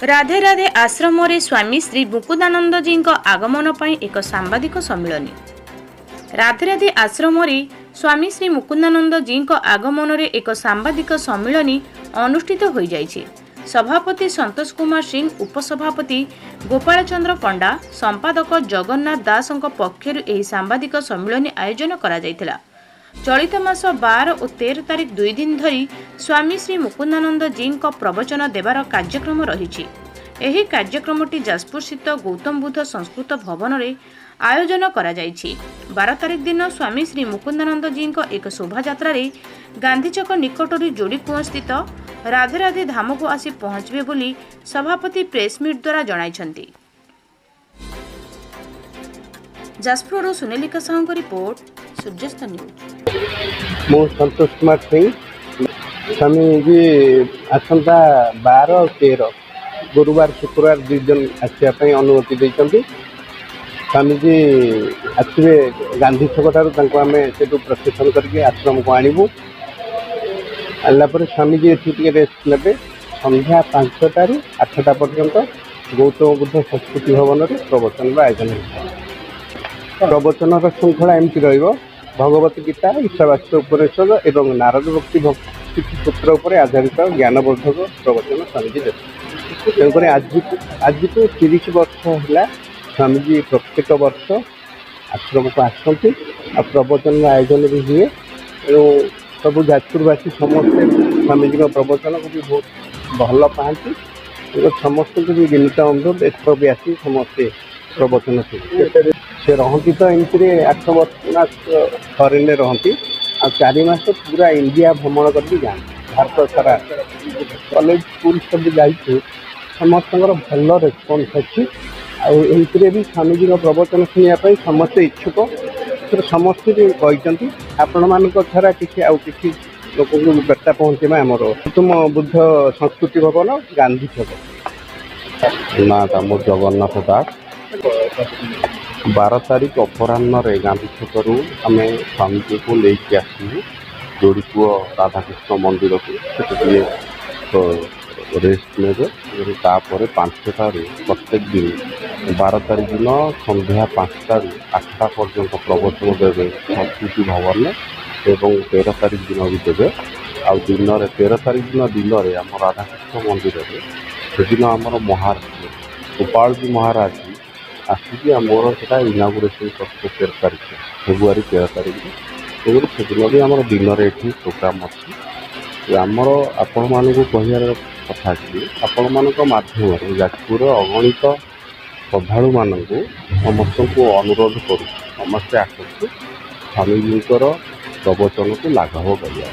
राधे राधे आश्रम स्वामी श्री मुकुंदानंद जी आगमन पर एक सांबादिक सम्मिलनी। राधे राधे आश्रम स्वामी श्री मुकुंदानंद जी आगमन एक सांबादिक सम्मिलनी अनुष्ठित हो जाइछि। सभापति संतोष कुमार सिंह, उपसभापति गोपाल चंद्र पंडा, संपादक जगन्नाथ दास पक्षर एही सांबादिक सम्मिलनी आयोजन करा जायतिला। चलित मास 12 और 13 तारीख 2 दिन धरी स्वामी श्री मुकुंदानंद जी प्रवचन देवार कार्यक्रम रही। एही कार्यक्रमटी जाजपुर स्थित गौतम बुद्ध संस्कृत भवन में आयोजन करा जायछि। 12 तारीख दिन स्वामी श्री मुकुंदानंद जी एक शोभायात्रा गांधीचक निकटर जोड़ीकुआ स्थित राधे राधे धाम को आसी पहुंचबे बोली सभापति प्रेसमिट द्वारा जणाइछन्ति। Jajpur Sunelika Sahu report, Suryasta news. मो संतोष कुमार सिंह। स्वामी जी आसंता 12 और 13 गुरुवार शुक्रवार 2 दिन आसापी अनुमति देते। स्वामी जी आसवे गांधी छक ठार आम से प्रसेसन करके आश्रम को आणबू। आनला स्वामी जी ये रेस्ट ने संध्या 5टा ରୁ 8टा पर्यंत गौतम बुद्ध संस्कृति भवन में प्रवचन आयोजन होता है। प्रवचन श्रृंखला एमती रहिबो। भगवत गीता, ईशावास्य उपनिषद एवं नारद भक्ति सूत्र पर आधारित ज्ञानवर्धक प्रवचन स्वामीजी देते। तेणुक आज तो 30 वर्ष है स्वामीजी प्रत्येक वर्ष आश्रम को आसती आ प्रवचन आयोजन भी हुए। तेणु सब जाजपुरवासी समस्ते स्वामीजी प्रवचन को भी बहुत भल पाती। समस्त भी विनीत अनुरोध एथर भी आसी समस्ते प्रवचन से रहती तो एमती 8 वर्ष फरेन रहती आ 4 मास पूरा इंडिया भ्रमण करके जाती। भारत सारा कॉलेज स्कूल सब जाइए समस्त भल रेस्पन्स अच्छी। आमती भी स्वामीजी प्रवचन शुणापी समस्ते इच्छुक। समस्ते भी कहते आपण मान छाड़ा किसी आउ कि लोक बेटा पहुँचे आमर गौतम बुद्ध संस्कृति भवन गांधी छक। ना दाम जगन्नाथ दास। 12 तारीख अपराह्न गांधी छकू आम स्वामीजी को लेकिन आसू जोड़ीपुआ राधाकृष्ण मंदिर को रेस्ट ने। तापर 5टा ରୁ प्रत्येक दिन 12 तारीख दिन संध्या 5टा ରୁ 8टा पर्यंत प्रवचन देवे संस्कृति भवन में एवं 13 तारीख दिन भी देवे। आ दिन 13 तारीख दिन आम राधाकृष्ण मंदिर से दिन आमर महाराज गोपाल जी महाराज आसिक मोर से इनागुरेसन करते 13 तारीख फेब्रुआरी 13 तारीख से दिन भी आम दिन ये प्रोग्राम अच्छी। आमर आपण मानक कह कथा कि आपण मान मध्यम जाजपुर अगणित श्रद्धालु मानक समस्त को अनुरोध करूँ समस्ते आसतु स्वामीजी प्रवचन को लाघव करिया।